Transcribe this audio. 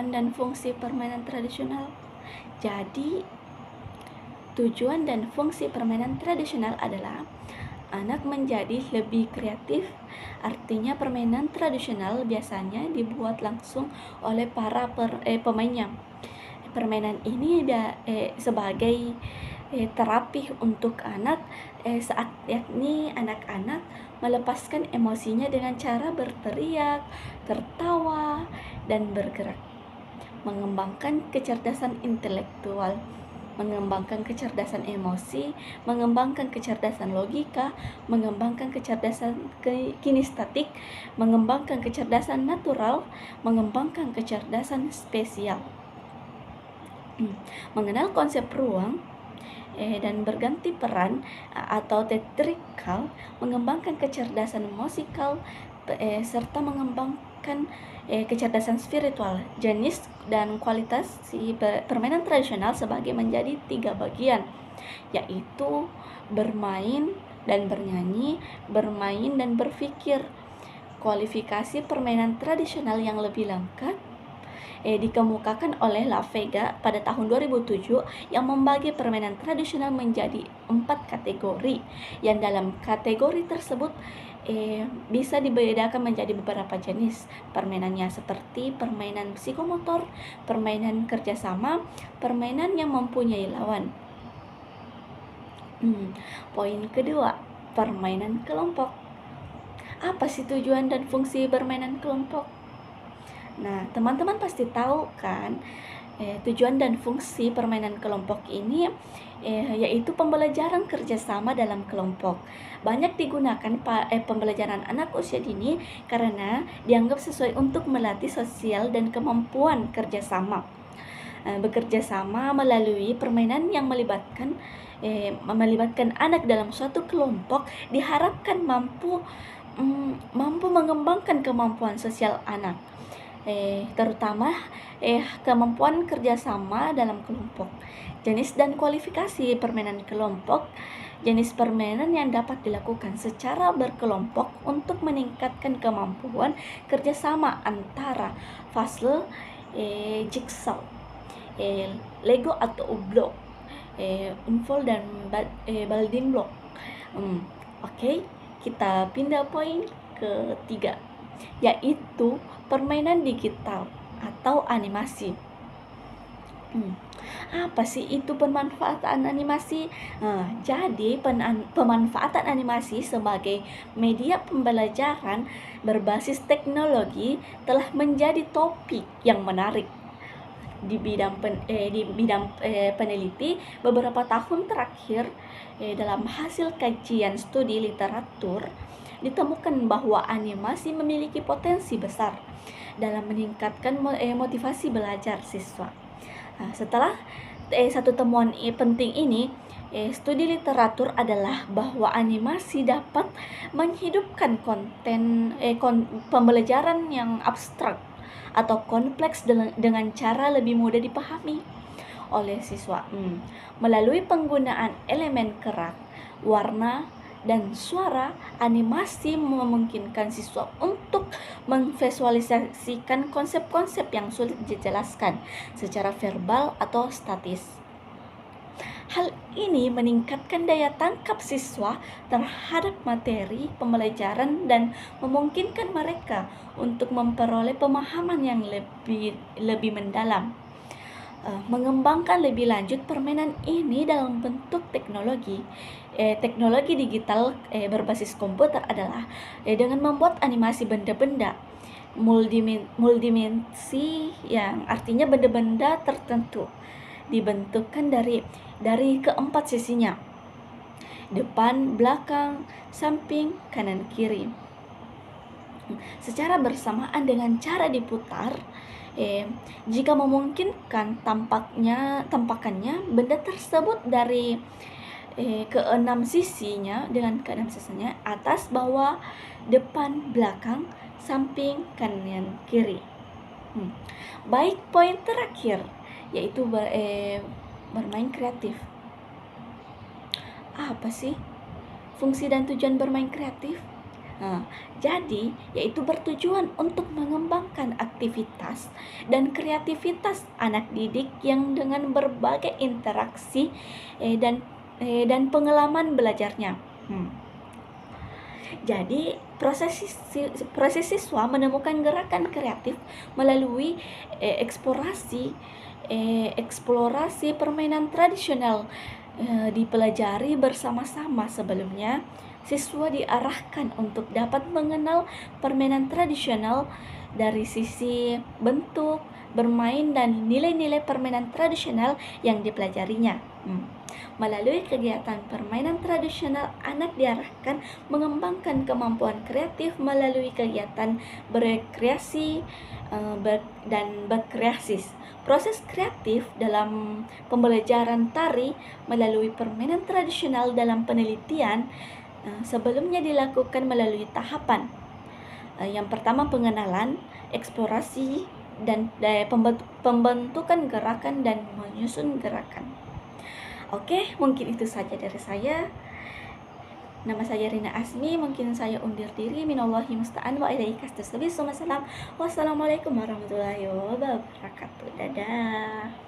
tujuan dan fungsi permainan tradisional. Jadi, tujuan dan fungsi permainan tradisional adalah anak menjadi lebih kreatif. Artinya permainan tradisional biasanya dibuat langsung oleh para pemainnya. Permainan ini sebagai terapi untuk anak saat yakni anak-anak melepaskan emosinya dengan cara berteriak, tertawa, dan bergerak. Mengembangkan kecerdasan intelektual, mengembangkan kecerdasan emosi, mengembangkan kecerdasan logika, mengembangkan kecerdasan kinestetik, mengembangkan kecerdasan natural, mengembangkan kecerdasan spesial. Mengenal konsep ruang dan berganti peran atau teatrikal, mengembangkan kecerdasan musikal, serta mengembangkan kecerdasan spiritual. Jenis dan kualitas si permainan tradisional sebagai menjadi 3 bagian, yaitu bermain dan bernyanyi, bermain dan berpikir. Kualifikasi permainan tradisional yang lebih lengkap dikemukakan oleh La Vega pada tahun 2007 yang membagi permainan tradisional menjadi 4 kategori, yang dalam kategori tersebut bisa dibedakan menjadi beberapa jenis permainannya, seperti permainan psikomotor, permainan kerjasama, permainan yang mempunyai lawan. Poin kedua, permainan kelompok. Apa sih tujuan dan fungsi permainan kelompok? Nah, teman-teman pasti tahu kan tujuan dan fungsi permainan kelompok ini yaitu pembelajaran kerjasama dalam kelompok. Banyak digunakan pembelajaran anak usia dini karena dianggap sesuai untuk melatih sosial dan kemampuan kerjasama. Bekerja sama melalui permainan yang melibatkan anak dalam suatu kelompok diharapkan mampu mengembangkan kemampuan sosial anak. Terutama kemampuan kerjasama dalam kelompok. Jenis dan kualifikasi permainan kelompok. Jenis permainan yang dapat dilakukan secara berkelompok untuk meningkatkan kemampuan kerjasama antara puzzle, jigsaw, Lego atau blok, unfold dan building block. Oke, kita pindah poin ketiga, yaitu permainan digital atau animasi. Apa sih itu pemanfaatan animasi? Jadi pemanfaatan animasi sebagai media pembelajaran berbasis teknologi telah menjadi topik yang menarik di bidang peneliti beberapa tahun terakhir. Dalam hasil kajian studi literatur ditemukan bahwa animasi memiliki potensi besar dalam meningkatkan motivasi belajar siswa. Setelah satu temuan penting ini, studi literatur adalah bahwa animasi dapat menghidupkan konten pembelajaran yang abstrak atau kompleks dengan cara lebih mudah dipahami oleh siswa melalui penggunaan elemen gerak, warna, dan suara. Animasi memungkinkan siswa untuk memvisualisasikan konsep-konsep yang sulit dijelaskan secara verbal atau statis. Hal ini meningkatkan daya tangkap siswa terhadap materi pembelajaran dan memungkinkan mereka untuk memperoleh pemahaman yang lebih mendalam. Mengembangkan lebih lanjut permainan ini dalam bentuk teknologi digital berbasis komputer adalah dengan membuat animasi benda-benda multidimensi, yang artinya benda-benda tertentu dibentukkan dari keempat sisinya: depan, belakang, samping, kanan, kiri, secara bersamaan dengan cara diputar. Jika memungkinkan tampakannya benda tersebut dari keenam sisinya, atas, bawah, depan, belakang, samping, kanan, kiri. Baik, poin terakhir yaitu bermain kreatif. Apa sih fungsi dan tujuan bermain kreatif? Nah, jadi, yaitu bertujuan untuk mengembangkan aktivitas dan kreativitas anak didik yang dengan berbagai interaksi dan pengalaman belajarnya. Jadi, proses siswa menemukan gerakan kreatif melalui eksplorasi permainan tradisional dipelajari bersama-sama. Sebelumnya, siswa diarahkan untuk dapat mengenal permainan tradisional dari sisi bentuk, bermain, dan nilai-nilai permainan tradisional yang dipelajarinya. Melalui kegiatan permainan tradisional, anak diarahkan mengembangkan kemampuan kreatif melalui kegiatan berkreasi dan berkreasi. Proses kreatif dalam pembelajaran tari melalui permainan tradisional dalam penelitian sebelumnya dilakukan melalui tahapan. Yang pertama, pengenalan, eksplorasi, dan pembentukan gerakan dan menyusun gerakan. Oke, mungkin itu saja dari saya. Nama saya Rina Asmi, mungkin saya undur diri. Minallahi musta'an wa ilaihi kastastabis. Wassalamualaikum warahmatullahi wabarakatuh. Dadah.